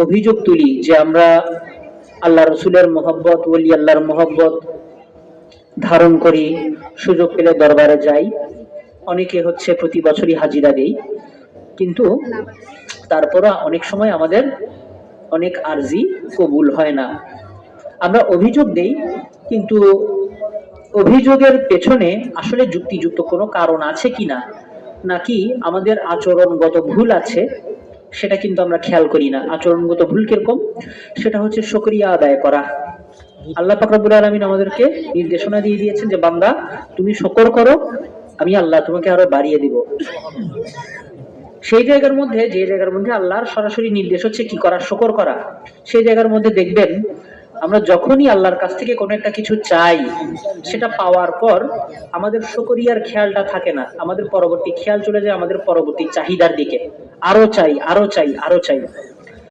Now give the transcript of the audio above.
অভিযোগ তুলি যে আমরা আল্লাহ রসুলের মহব্বত, ওলি আল্লাহর মহব্বত ধারণ করি, সুযোগ পেলে দরবারে যাই, অনেকে হচ্ছে প্রতি বছরই হাজিরা দেই, কিন্তু তারপরও অনেক সময় আমাদের অনেক আরজি কবুল হয় না। আমরা অভিযোগ দেই, কিন্তু অভিযোগের পেছনে আসলে যুক্তিযুক্ত কোনো কারণ আছে কিনা, নাকি আমাদের আচরণগত ভুল আছে, সেটা কিন্তু আমরা খেয়াল করি না। আচরণগত ভুল কিরকম? সেটা হচ্ছে শুকরিয়া আদায় করা। আল্লাহ পাক রব্বুল আলামিন আমাদেরকে নির্দেশনা দিয়ে দিয়েছেন যে বান্দা তুমি শুকর করো, আমি আল্লাহ তোমাকে আরো বাড়িয়ে দিব। সেই জায়গার মধ্যে, যে জায়গার মধ্যে আল্লাহর সরাসরি নির্দেশ হচ্ছে কি করা, শুকর করা, সেই জায়গার মধ্যে দেখবেন আমরা যখনই আল্লাহর কাছ থেকে কোনো একটা কিছু চাই, সেটা পাওয়ার পর আমাদের শুকরিয়ার খেয়ালটা থাকে না, আমাদের পরবর্তী খেয়াল চলে যায় আমাদের পরবর্তী চাহিদার দিকে, আরো চাই, আরো চাই, আরো চাই।